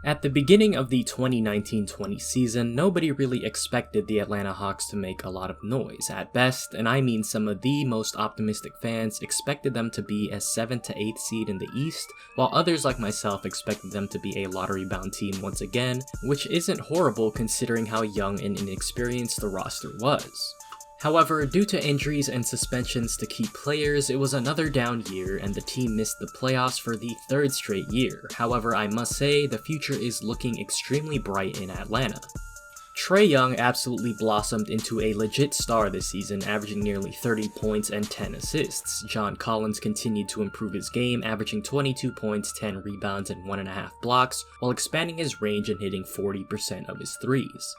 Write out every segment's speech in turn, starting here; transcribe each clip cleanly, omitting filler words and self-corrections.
At the beginning of the 2019-20 season, nobody really expected the Atlanta Hawks to make a lot of noise. At best, and I mean some of the most optimistic fans, expected them to be a 7th to 8th seed in the East, while others like myself expected them to be a lottery-bound team once again, which isn't horrible considering how young and inexperienced the roster was. However, due to injuries and suspensions to key players, it was another down year and the team missed the playoffs for the 3rd straight year. However, I must say, the future is looking extremely bright in Atlanta. Trae Young absolutely blossomed into a legit star this season, averaging nearly 30 points and 10 assists. John Collins continued to improve his game, averaging 22 points, 10 rebounds, and 1.5 blocks, while expanding his range and hitting 40% of his threes.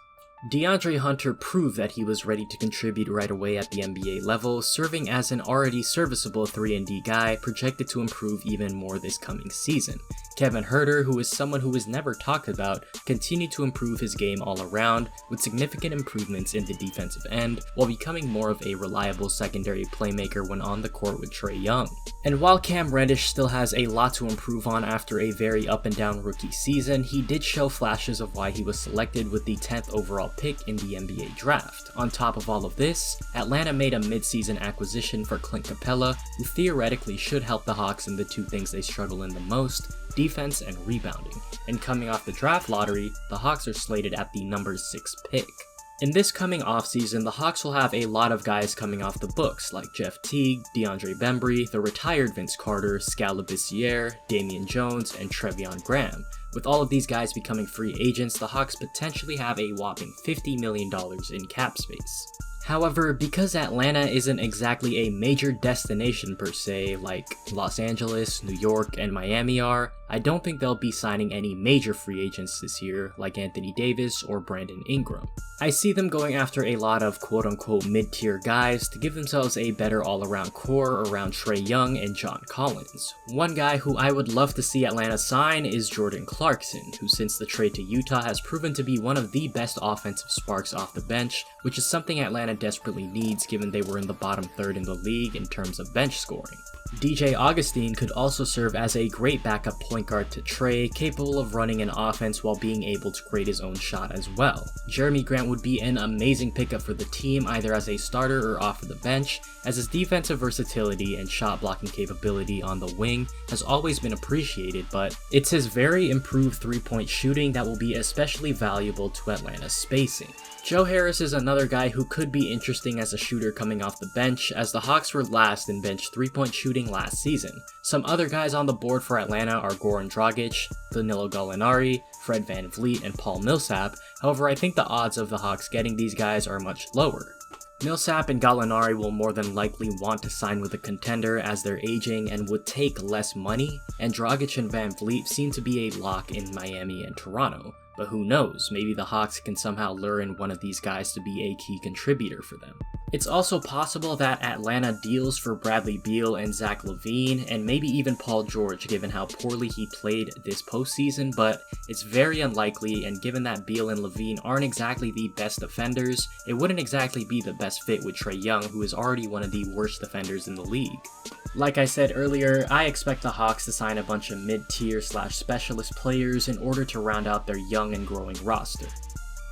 DeAndre Hunter proved that he was ready to contribute right away at the NBA level, serving as an already serviceable 3-and-D guy, projected to improve even more this coming season. Kevin Huerter, who is someone who is never talked about, continued to improve his game all around, with significant improvements in the defensive end, while becoming more of a reliable secondary playmaker when on the court with Trae Young. And while Cam Reddish still has a lot to improve on after a very up-and-down rookie season, he did show flashes of why he was selected with the 10th overall pick in the NBA draft. On top of all of this, Atlanta made a mid-season acquisition for Clint Capela, who theoretically should help the Hawks in the two things they struggle in the most, defense and rebounding. And coming off the draft lottery, the Hawks are slated at the number 6 pick. In this coming offseason, the Hawks will have a lot of guys coming off the books, like Jeff Teague, DeAndre Bembry, the retired Vince Carter, Skal Labissiere, Damian Jones, and Treveon Graham. With all of these guys becoming free agents, the Hawks potentially have a whopping $50 million in cap space. However, because Atlanta isn't exactly a major destination per se, like Los Angeles, New York, and Miami are, I don't think they'll be signing any major free agents this year, like Anthony Davis or Brandon Ingram. I see them going after a lot of quote-unquote mid-tier guys to give themselves a better all-around core around Trae Young and John Collins. One guy who I would love to see Atlanta sign is Jordan Clarkson, who since the trade to Utah has proven to be one of the best offensive sparks off the bench, which is something Atlanta desperately needs given they were in the bottom third in the league in terms of bench scoring. DJ Augustin could also serve as a great backup point guard to Trae, capable of running an offense while being able to create his own shot as well. Jeremy Grant would be an amazing pickup for the team either as a starter or off of the bench, as his defensive versatility and shot blocking capability on the wing has always been appreciated, but it's his very improved 3-point shooting that will be especially valuable to Atlanta's spacing. Joe Harris is another guy who could be interesting as a shooter coming off the bench, as the Hawks were last in bench 3-point shooting last season. Some other guys on the board for Atlanta are Goran Dragic, Danilo Gallinari, Fred VanVleet, and Paul Millsap. However, I think the odds of the Hawks getting these guys are much lower. Millsap and Gallinari will more than likely want to sign with a contender as they're aging and would take less money, and Dragic and VanVleet seem to be a lock in Miami and Toronto. But who knows, maybe the Hawks can somehow lure in one of these guys to be a key contributor for them. It's also possible that Atlanta deals for Bradley Beal and Zach LaVine, and maybe even Paul George given how poorly he played this postseason, but it's very unlikely, and given that Beal and LaVine aren't exactly the best defenders, it wouldn't exactly be the best fit with Trae Young, who is already one of the worst defenders in the league. Like I said earlier, I expect the Hawks to sign a bunch of mid-tier / specialist players in order to round out their young and growing roster.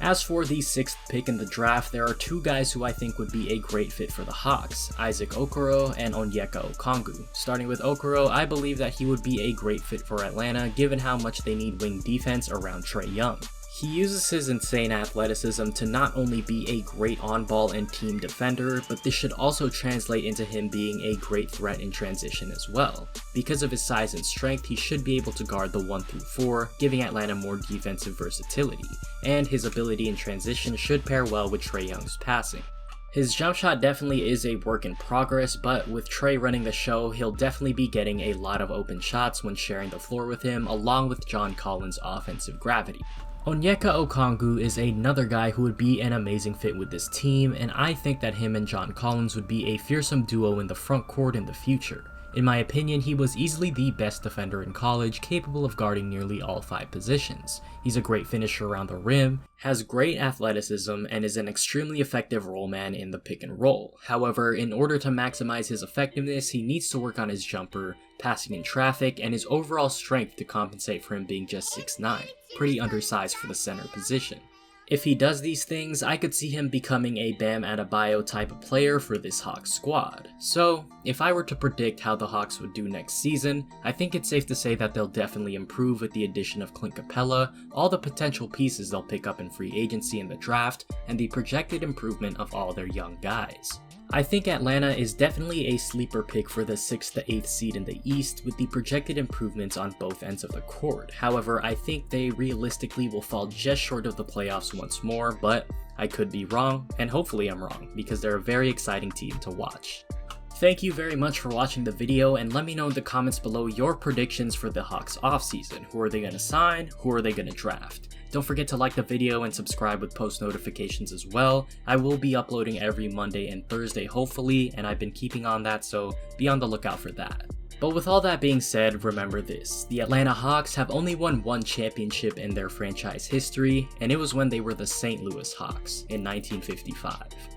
As for the 6th pick in the draft, there are two guys who I think would be a great fit for the Hawks, Isaac Okoro and Onyeka Okoro. Starting with Okoro, I believe that he would be a great fit for Atlanta given how much they need wing defense around Trae Young. He uses his insane athleticism to not only be a great on-ball and team defender, but this should also translate into him being a great threat in transition as well. Because of his size and strength, he should be able to guard the 1 through 4, giving Atlanta more defensive versatility, and his ability in transition should pair well with Trae Young's passing. His jump shot definitely is a work in progress, but with Trae running the show, he'll definitely be getting a lot of open shots when sharing the floor with him, along with John Collins' offensive gravity. Onyeka Okoro is another guy who would be an amazing fit with this team, and I think that him and John Collins would be a fearsome duo in the front court in the future. In my opinion, he was easily the best defender in college, capable of guarding nearly all 5 positions. He's a great finisher around the rim, has great athleticism, and is an extremely effective roll man in the pick and roll. However, in order to maximize his effectiveness, he needs to work on his jumper, passing in traffic, and his overall strength to compensate for him being just 6'9", pretty undersized for the center position. If he does these things, I could see him becoming a Bam Adebayo type of player for this Hawks squad. So, if I were to predict how the Hawks would do next season, I think it's safe to say that they'll definitely improve with the addition of Clint Capela, all the potential pieces they'll pick up in free agency and the draft, and the projected improvement of all their young guys. I think Atlanta is definitely a sleeper pick for the 6th to 8th seed in the East with the projected improvements on both ends of the court. However, I think they realistically will fall just short of the playoffs once more, but I could be wrong, and hopefully I'm wrong, because they're a very exciting team to watch. Thank you very much for watching the video, and let me know in the comments below your predictions for the Hawks offseason. Who are they going to sign? Who are they going to draft? Don't forget to like the video and subscribe with post notifications as well. I will be uploading every Monday and Thursday hopefully, and I've been keeping on that, so be on the lookout for that. But with all that being said, remember this: the Atlanta Hawks have only won one championship in their franchise history, and it was when they were the St. Louis Hawks in 1955.